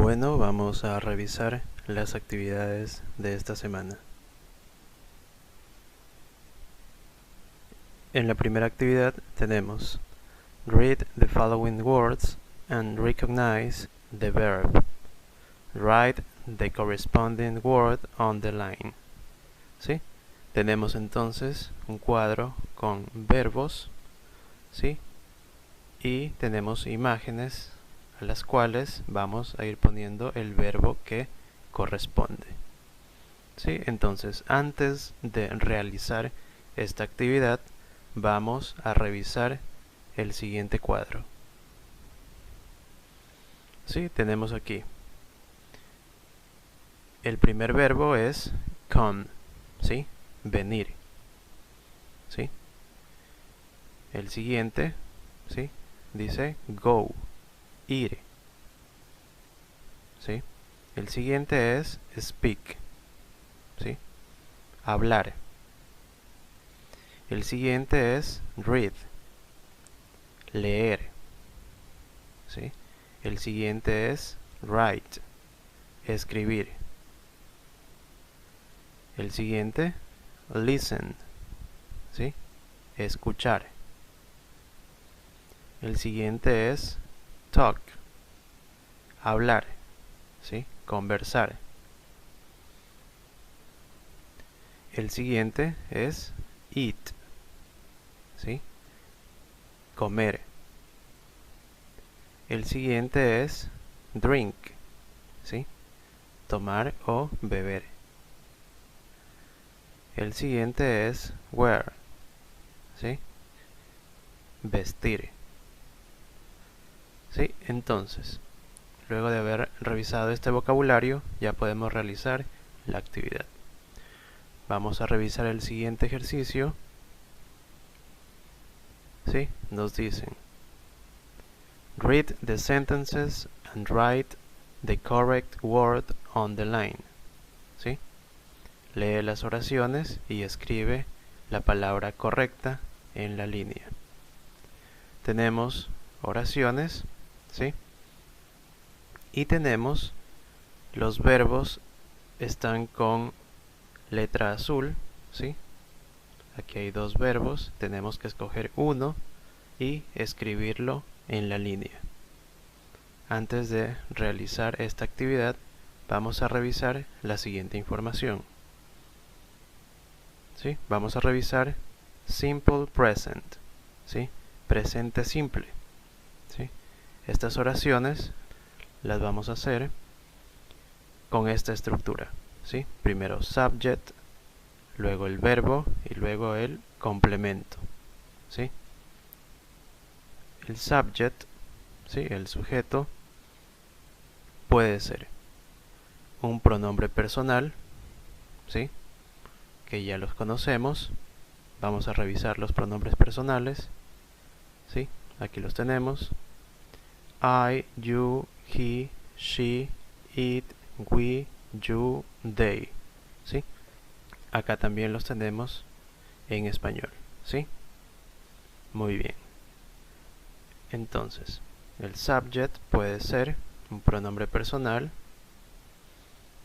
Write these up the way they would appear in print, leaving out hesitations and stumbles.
Bueno, vamos a revisar las actividades de esta semana. En la primera actividad tenemos Read the following words and recognize the verb. Write the corresponding word on the line. ¿Sí? Tenemos entonces un cuadro con verbos, ¿sí? Y tenemos imágenes a las cuales vamos a ir poniendo el verbo que corresponde. ¿Sí? Entonces, antes de realizar esta actividad, vamos a revisar el siguiente cuadro. ¿Sí? Tenemos aquí. El primer verbo es come, ¿sí? Venir. ¿Sí? El siguiente, ¿sí? Dice go, ir. ¿Sí? El siguiente es speak, ¿sí? Hablar. El siguiente es read, leer. ¿Sí? El siguiente es write, escribir. El siguiente, listen, ¿sí? Escuchar. El siguiente es talk, hablar, ¿sí? Conversar. El siguiente es eat, ¿sí? Comer. El siguiente es drink, ¿sí? Tomar o beber. El siguiente es wear, ¿sí? Vestir. ¿Sí? Entonces, luego de haber revisado este vocabulario, ya podemos realizar la actividad. Vamos a revisar el siguiente ejercicio. ¿Sí? Nos dicen: read the sentences and write the correct word on the line. ¿Sí? Lee las oraciones y escribe la palabra correcta en la línea. Tenemos oraciones, ¿sí? Y tenemos los verbos, están con letra azul, ¿sí? Aquí hay dos verbos, tenemos que escoger uno y escribirlo en la línea. Antes de realizar esta actividad, vamos a revisar la siguiente información. ¿Sí? Vamos a revisar simple present, ¿sí? Presente simple, ¿sí? Estas oraciones las vamos a hacer con esta estructura, ¿sí? Primero subject, luego el verbo y luego el complemento, ¿sí? El subject, ¿sí? El sujeto, puede ser un pronombre personal, ¿sí? Que ya los conocemos. Vamos a revisar los pronombres personales, ¿sí? Aquí los tenemos: I, you, he, she, it, we, you, they, ¿sí? Acá también los tenemos en español, ¿sí? Muy bien. Entonces, el subject puede ser un pronombre personal,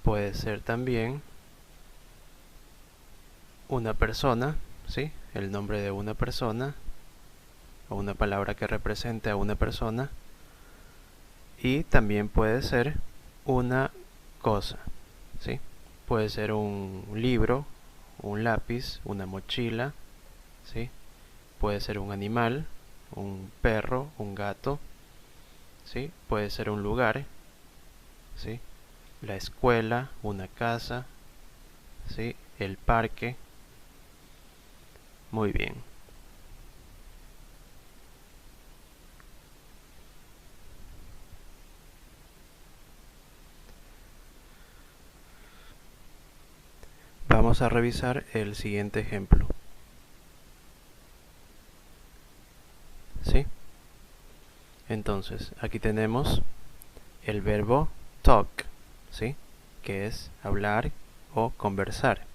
puede ser también una persona, ¿sí? El nombre de una persona o una palabra que represente a una persona, y también puede ser una cosa, ¿sí? Puede ser un libro, un lápiz, una mochila, ¿sí? Puede ser un animal, un perro, un gato, ¿sí? Puede ser un lugar, ¿sí? La escuela, una casa, ¿sí? El parque. Muy bien. Vamos a revisar el siguiente ejemplo. ¿Sí? Entonces, aquí tenemos el verbo talk, ¿sí? Que es hablar o conversar,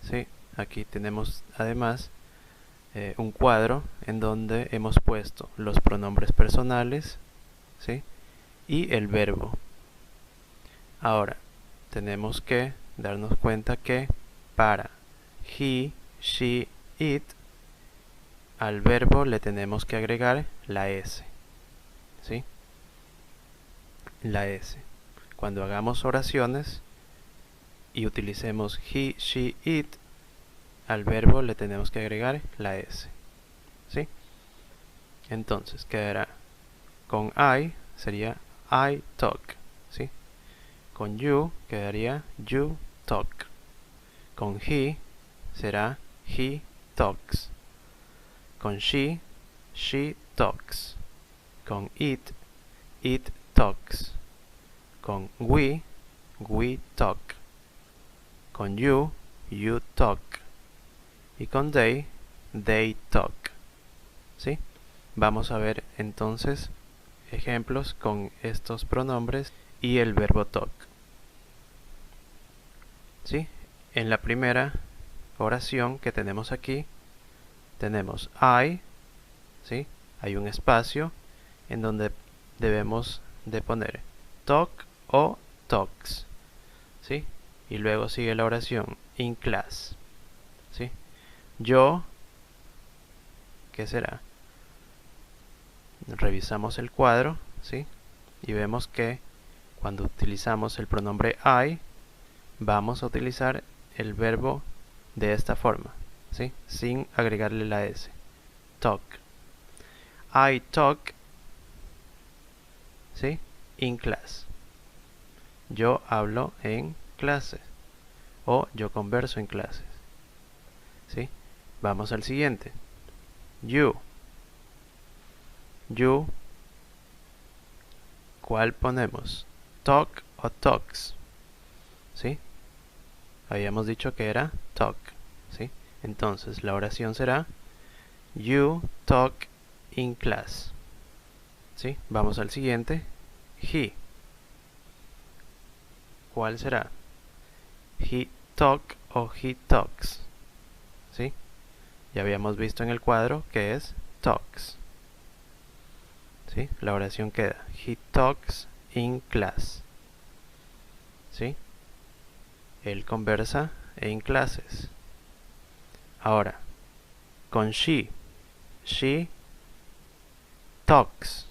¿sí? Aquí tenemos además un cuadro en donde hemos puesto los pronombres personales, ¿sí? Y el verbo, Ahora, tenemos que darnos cuenta que para he, she, it, al verbo le tenemos que agregar la S, ¿sí? La S. Cuando hagamos oraciones y utilicemos he, she, it, al verbo le tenemos que agregar la S, ¿sí? Entonces quedará con I sería I talk, ¿sí? Con you quedaría you talk. Con he será he talks. Con she talks. Con it talks. Con we talk. Con you talk. Y con they talk, ¿sí? Vamos a ver entonces ejemplos con estos pronombres y el verbo talk, ¿sí? En la primera oración que tenemos aquí, tenemos I, ¿sí? Hay un espacio en donde debemos de poner talk o talks, ¿sí? Y luego sigue la oración in class, ¿sí? Yo, ¿qué será? Revisamos el cuadro, ¿sí? Y vemos que cuando utilizamos el pronombre I, vamos a utilizar el verbo de esta forma, ¿sí? Sin agregarle la S. Talk. I talk, ¿sí? In class. Yo hablo en clases. O yo converso en clases, ¿sí? Vamos al siguiente. You. You. ¿Cuál ponemos? Talk o talks, ¿sí? Habíamos dicho que era talk, ¿sí? Entonces la oración será you talk in class, ¿sí? Vamos al siguiente. He. ¿Cuál será? He talk o he talks, ¿sí? Ya habíamos visto en el cuadro que es talks, ¿sí? La oración queda he talks in class, ¿sí? Él conversa en clases. Ahora, con she talks,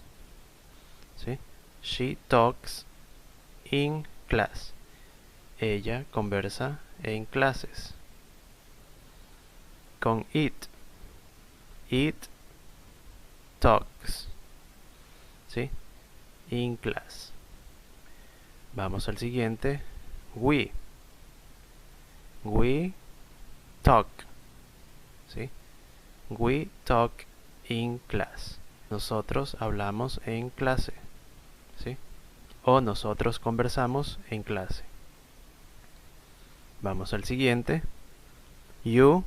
¿sí? She talks in class. Ella conversa en clases. Con it talks, ¿sí? In class. Vamos al siguiente. We talk, ¿sí? We talk in class. Nosotros hablamos en clase, ¿sí? O nosotros conversamos en clase. Vamos al siguiente. You,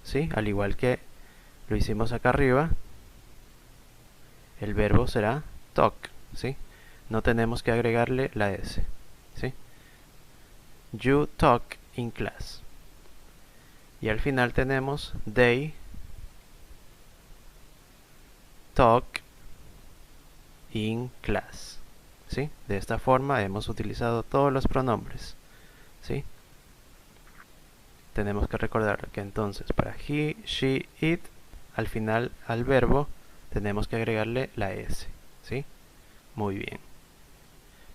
¿sí? Al igual que lo hicimos acá arriba, el verbo será talk, ¿sí? No tenemos que agregarle la S, ¿sí? You talk in class. Y al final tenemos they talk in class, ¿sí? De esta forma hemos utilizado todos los pronombres, ¿sí? Tenemos que recordar que entonces para he, she, it, al final al verbo tenemos que agregarle la S, ¿sí? Muy bien.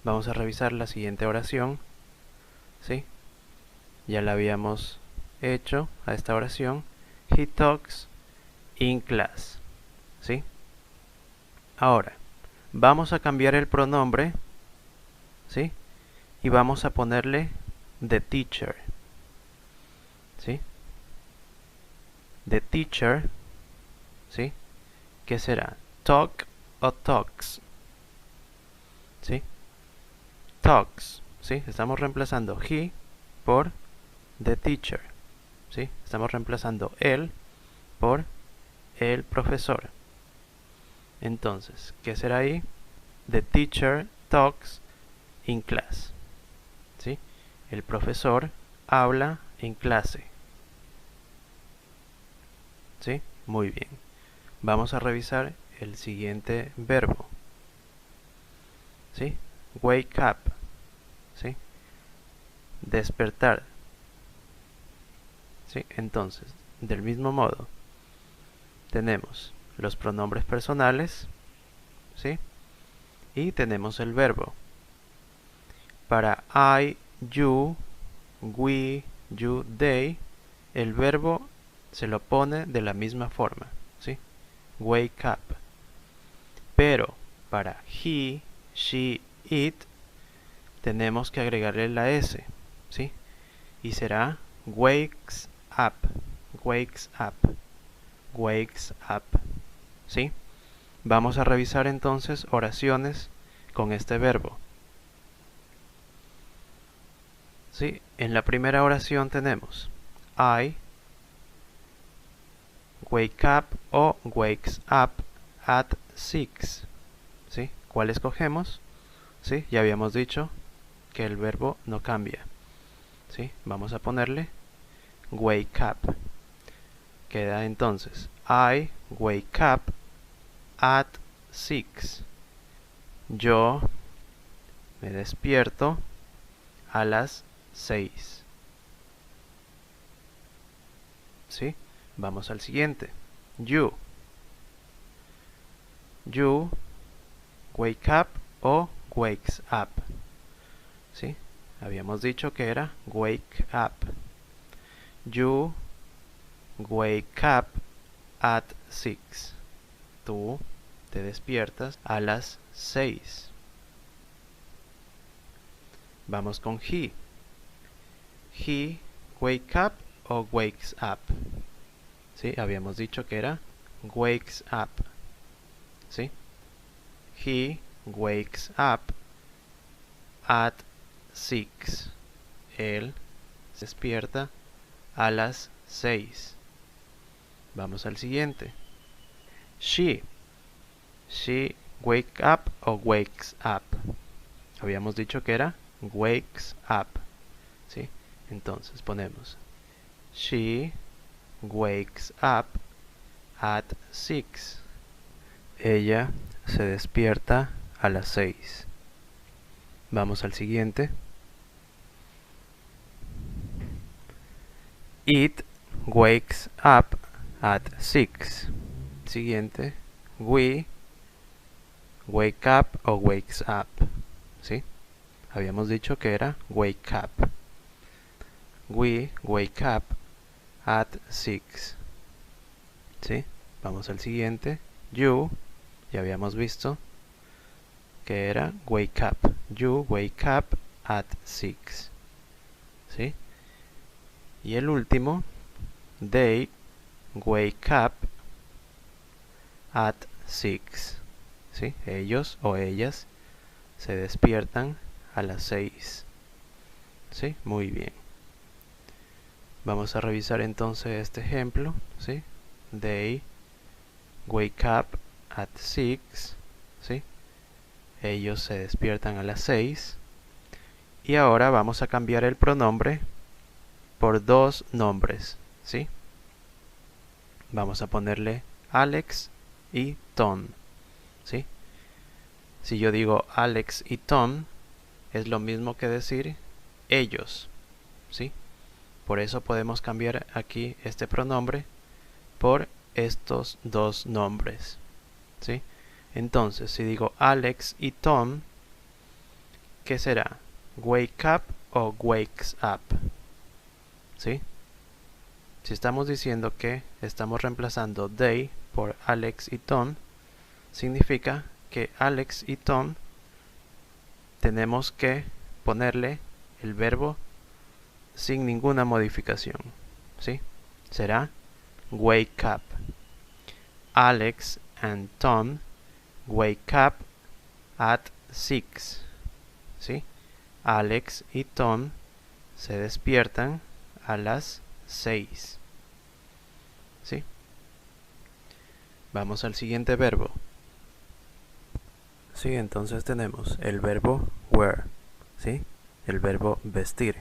Vamos a revisar la siguiente oración, ¿sí? Ya la habíamos hecho a esta oración. He talks in class, ¿sí? Ahora, vamos a cambiar el pronombre, ¿sí? Y vamos a ponerle the teacher, ¿sí? The teacher, ¿sí? ¿Qué será? Talk o talks, ¿sí? Talks, ¿sí? Estamos reemplazando he por the teacher, ¿sí? Estamos reemplazando él por el profesor. Entonces, ¿qué será ahí? The teacher talks in class, ¿sí? El profesor habla en clase, ¿sí? Muy bien. Vamos a revisar el siguiente verbo, ¿sí? Wake up, despertar. ¿Sí? Entonces, del mismo modo, tenemos los pronombres personales, ¿sí? Y tenemos el verbo. Para I, you, we, you, they, el verbo se lo pone de la misma forma, ¿sí? Wake up. Pero para he, she, it, tenemos que agregarle la S, ¿sí? Y será wakes up, wakes up, wakes up, ¿sí? Vamos a revisar entonces oraciones con este verbo. ¿Sí? En la primera oración tenemos I wake up o wakes up at 6. ¿Sí? ¿Cuál escogemos? ¿Sí? Ya habíamos dicho que el verbo no cambia. ¿Sí? Vamos a ponerle wake up. Queda entonces I wake up at 6. Yo me despierto a las 6. ¿Sí? Vamos al siguiente. You wake up o wakes up. ¿Sí? Habíamos dicho que era wake up. You wake up at 6. Tú te despiertas a las 6. Vamos con he. He wake up o wakes up. ¿Sí? Habíamos dicho que era wakes up. ¿Sí? He wakes up at 6. Él se despierta a las 6. Vamos al siguiente. She wake up o wakes up. Habíamos dicho que era wakes up. ¿Sí? Entonces ponemos she wakes up at 6. Ella se despierta a las 6. Vamos al siguiente. It wakes up at 6. Siguiente. We wake up o wakes up. ¿Sí? Habíamos dicho que era wake up. We wake up at 6. ¿Sí? Vamos al siguiente. You, ya habíamos visto que era wake up. You wake up at 6. ¿Sí? Y el último, they wake up at 6. ¿Sí? Ellos o ellas se despiertan a las 6. ¿Sí? Muy bien. Vamos a revisar entonces este ejemplo, ¿sí? They wake up at 6, ¿sí? Ellos se despiertan a las 6. Y ahora vamos a cambiar el pronombre por dos nombres, ¿sí? Vamos a ponerle Alex y Tom, ¿sí? Si yo digo Alex y Tom, es lo mismo que decir ellos, ¿sí? Por eso podemos cambiar aquí este pronombre por estos dos nombres, ¿sí? Entonces, si digo Alex y Tom, ¿qué será? ¿Wake up o wakes up? ¿Sí? Si estamos diciendo que estamos reemplazando they por Alex y Tom, significa que Alex y Tom tenemos que ponerle el verbo sin ninguna modificación, ¿sí? Será wake up. Alex and Tom wake up at 6. ¿Sí? Alex y Tom se despiertan a las 6. ¿Sí? Vamos al siguiente verbo. Sí, entonces tenemos el verbo wear, ¿sí? El verbo vestir.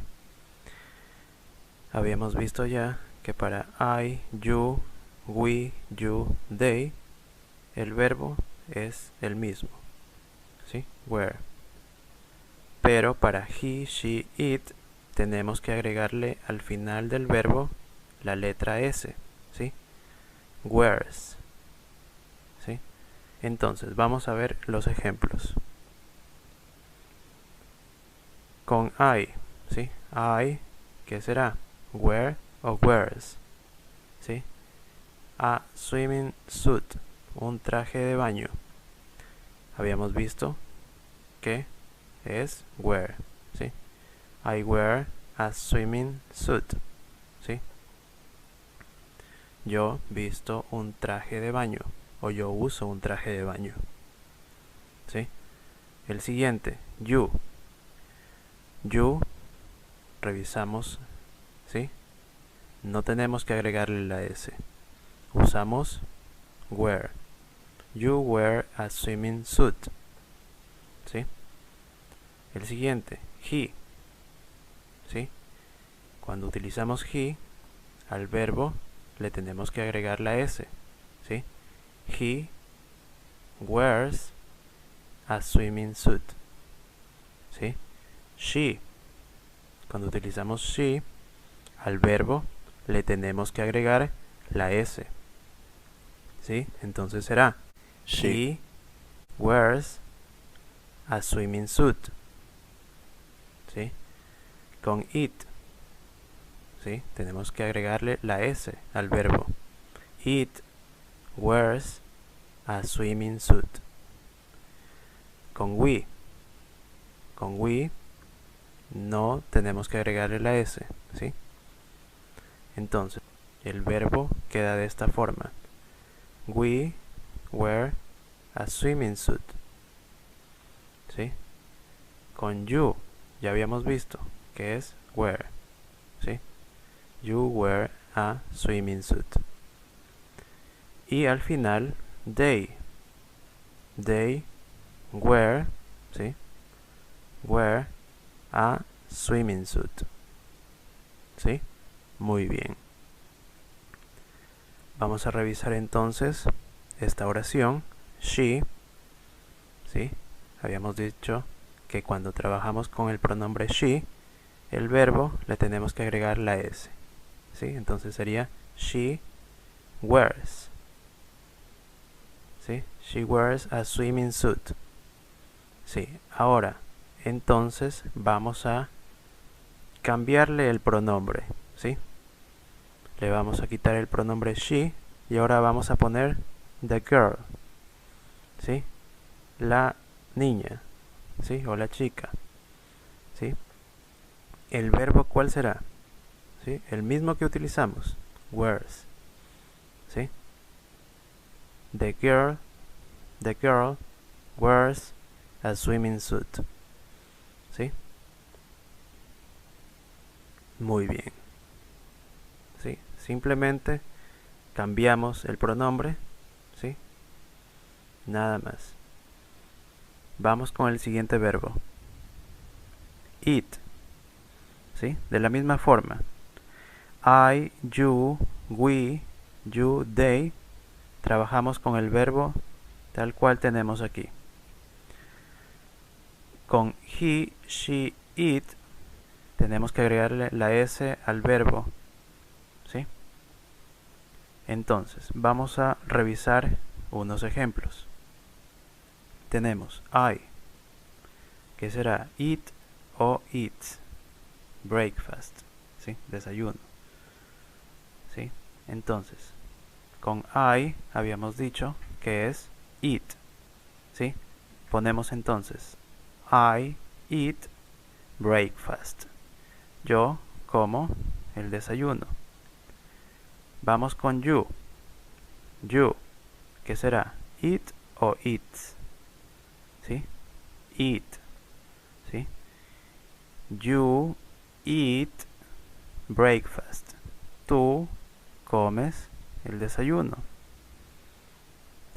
Habíamos visto ya que para I, you, we, you, they, el verbo es el mismo, ¿sí? Wear. Pero para he, she, it tenemos que agregarle al final del verbo la letra S, ¿sí? Wears, ¿sí? Entonces, vamos a ver los ejemplos. Con I, ¿sí? I, ¿qué será? Wear o wears, ¿sí? A swimming suit, un traje de baño. Habíamos visto que es wear, ¿sí? I wear a swimming suit, ¿sí? Yo visto un traje de baño, o yo uso un traje de baño, ¿sí? El siguiente, you. You, revisamos, ¿sí? No tenemos que agregarle la S. Usamos wear. You wear a swimming suit, ¿sí? El siguiente, he, ¿sí? Cuando utilizamos he, al verbo le tenemos que agregar la S, ¿sí? He wears a swimming suit, ¿sí? She, cuando utilizamos she, al verbo le tenemos que agregar la S, ¿sí? Entonces será she wears a swimming suit, ¿sí? Con it, ¿sí? Tenemos que agregarle la S al verbo. It wears a swimming suit. Con we no tenemos que agregarle la S, ¿sí? Entonces, el verbo queda de esta forma. We wear a swimming suit, ¿sí? Con you, ya habíamos visto que es wear, ¿sí? You wear a swimming suit. Y al final, they wear, ¿sí? Wear a swimming suit, ¿sí? Muy bien. Vamos a revisar entonces esta oración. She, ¿sí? Habíamos dicho que cuando trabajamos con el pronombre she, el verbo le tenemos que agregar la S, ¿sí? Entonces sería she wears, ¿sí? She wears a swimming suit, ¿sí? Ahora, entonces vamos a cambiarle el pronombre, ¿sí? Le vamos a quitar el pronombre she y ahora vamos a poner the girl, ¿sí? La niña, ¿sí? O la chica, ¿sí? El verbo, ¿cuál será? ¿Sí? El mismo que utilizamos, wears, ¿sí? The girl wears a swimming suit, ¿sí? Muy bien, ¿sí? Simplemente cambiamos el pronombre, ¿sí? Nada más. Vamos con el siguiente verbo. Eat, ¿sí? De la misma forma. I, you, we, you, they. Trabajamos con el verbo tal cual tenemos aquí. Con he, she, it tenemos que agregarle la S al verbo, ¿sí? Entonces, vamos a revisar unos ejemplos. Tenemos I, que será eat o eats, breakfast, ¿sí? Desayuno, ¿sí? Entonces, con I habíamos dicho que es eat, ¿sí? Ponemos entonces I eat breakfast. Yo como el desayuno. Vamos con you. You, ¿qué será? Eat o eats, ¿sí? Eat, ¿sí? You eat breakfast. Tú comes el desayuno,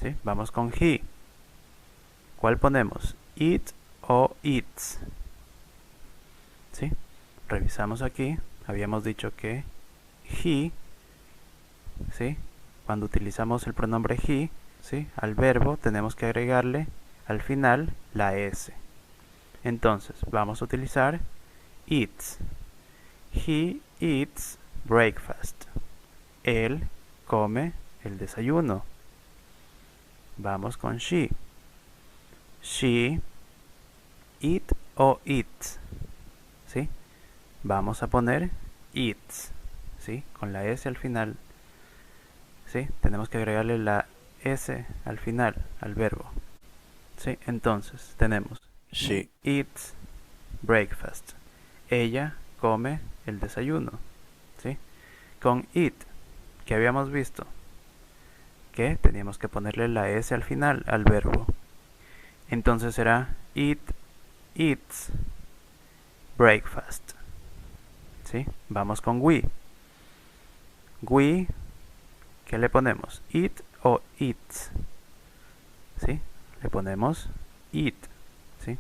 ¿sí? Vamos con he. ¿Cuál ponemos? Eat o eats, ¿sí? Revisamos aquí. Habíamos dicho que he, ¿sí? Cuando utilizamos el pronombre he, ¿sí? Al verbo tenemos que agregarle al final la S. Entonces vamos a utilizar eats. He eats breakfast. Él come el desayuno. Vamos con she. She eat o eats. ¿Sí? Vamos a poner eats. ¿Sí? Con la S al final. ¿Sí? Tenemos que agregarle la S al final, al verbo. ¿Sí? Entonces tenemos she eats breakfast. Ella come el desayuno. ¿Sí? Con eat, que habíamos visto que teníamos que ponerle la S al final al verbo. Entonces será it eats breakfast. ¿Sí? Vamos con we. We, ¿qué le ponemos? Eat o eats. ¿Sí? Le ponemos eat. ¿Sí?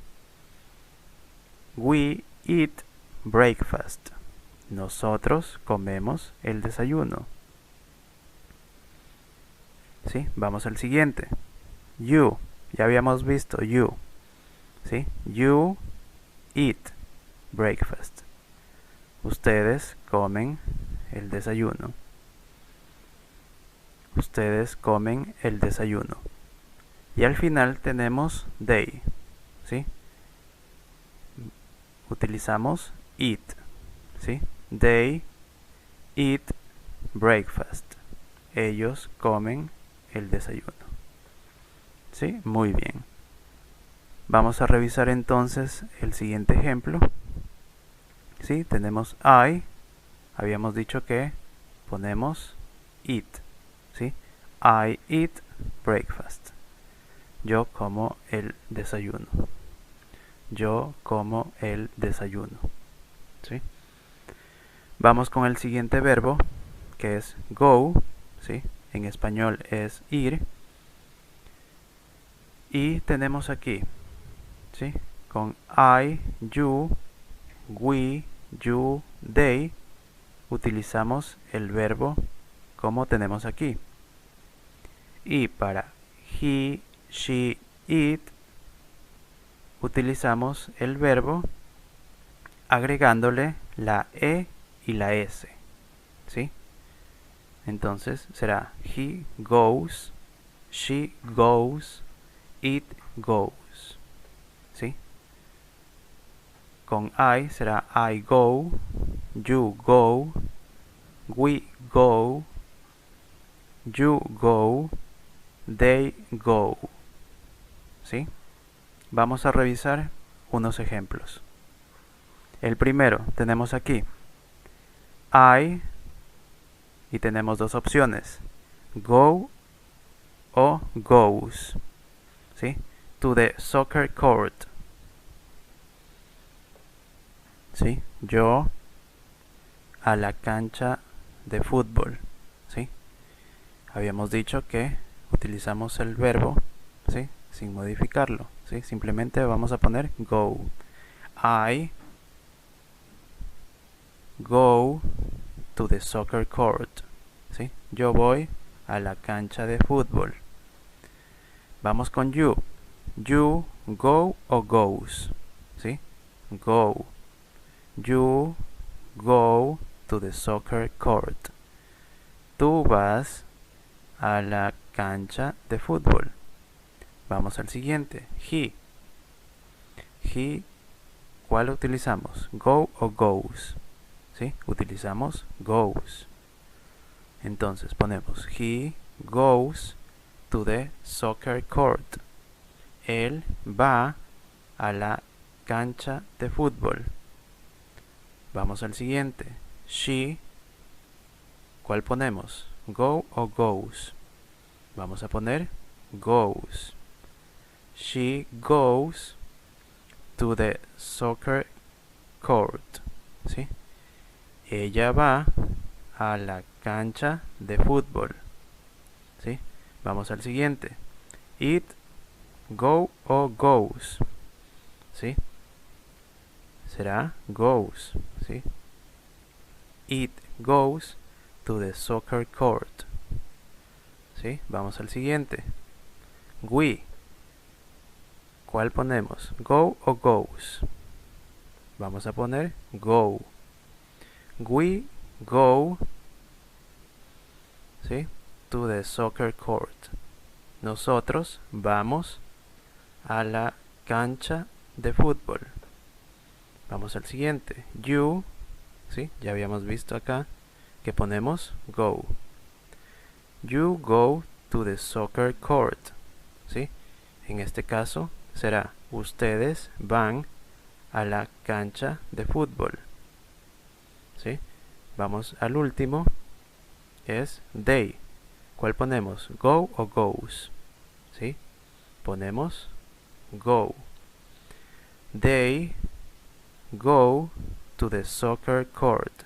We eat breakfast. Nosotros comemos el desayuno. ¿Sí? Vamos al siguiente. You. Ya habíamos visto you. ¿Sí? You eat breakfast. Ustedes comen el desayuno. Ustedes comen el desayuno. Y al final tenemos they. ¿Sí? Utilizamos eat. ¿Sí? They eat breakfast. Ellos comen el desayuno. ¿Sí? Muy bien. Vamos a revisar entonces el siguiente ejemplo. ¿Sí? Tenemos I. Habíamos dicho que ponemos eat. ¿Sí? I eat breakfast. Yo como el desayuno. Yo como el desayuno. ¿Sí? Vamos con el siguiente verbo, que es go. ¿Sí? En español es ir. Y tenemos aquí, ¿sí? Con I, you, we, you, they, utilizamos el verbo como tenemos aquí. Y para he, she, it, utilizamos el verbo agregándole la E y la S. ¿Sí? Entonces será he goes, she goes, it goes. ¿Sí? Con I será I go, you go, we go, you go, they go. ¿Sí? Vamos a revisar unos ejemplos. El primero tenemos aquí I y tenemos dos opciones, go o goes. ¿Sí? To the soccer court. ¿Sí? Yo a la cancha de fútbol. ¿Sí? Habíamos dicho que utilizamos el verbo, ¿sí? Sin modificarlo. ¿Sí? Simplemente vamos a poner go. I go to the soccer court. ¿Sí? Yo voy a la cancha de fútbol. Vamos con you. You go o goes. ¿Sí? Go. You go to the soccer court. Tú vas a la cancha de fútbol. Vamos al siguiente. He. He, ¿cuál utilizamos? Go o goes. ¿Sí? Utilizamos goes. Entonces ponemos he goes to the soccer court. Él va a la cancha de fútbol. Vamos al siguiente. She, ¿cuál ponemos? Go o goes. Vamos a poner goes. She goes to the soccer court. ¿Sí? Ella va a la cancha de fútbol. ¿Sí? Vamos al siguiente. It, go o goes. ¿Sí? Será goes. ¿Sí? It goes to the soccer court. ¿Sí? Vamos al siguiente. We. ¿Cuál ponemos? Go o goes. Vamos a poner go. We go, ¿sí?, to the soccer court. Nosotros vamos a la cancha de fútbol. Vamos al siguiente. You, ¿sí?, ya habíamos visto acá que ponemos go. You go to the soccer court, ¿sí? En este caso será ustedes van a la cancha de fútbol, ¿sí? Vamos al último, es they. ¿Cuál ponemos? Go o goes, ¿sí? Ponemos go. They go to the soccer court.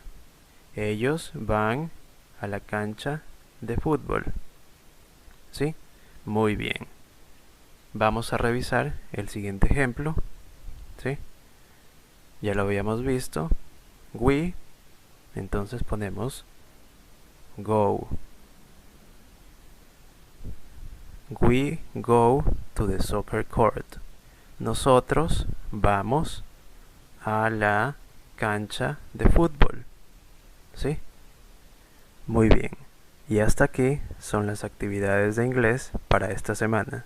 Ellos van a la cancha de fútbol, ¿sí? Muy bien. Vamos a revisar el siguiente ejemplo, ¿sí? Ya lo habíamos visto. We, entonces ponemos go. We go to the soccer court. Nosotros vamos a la cancha de fútbol, ¿sí? Muy bien. Y hasta aquí son las actividades de inglés para esta semana.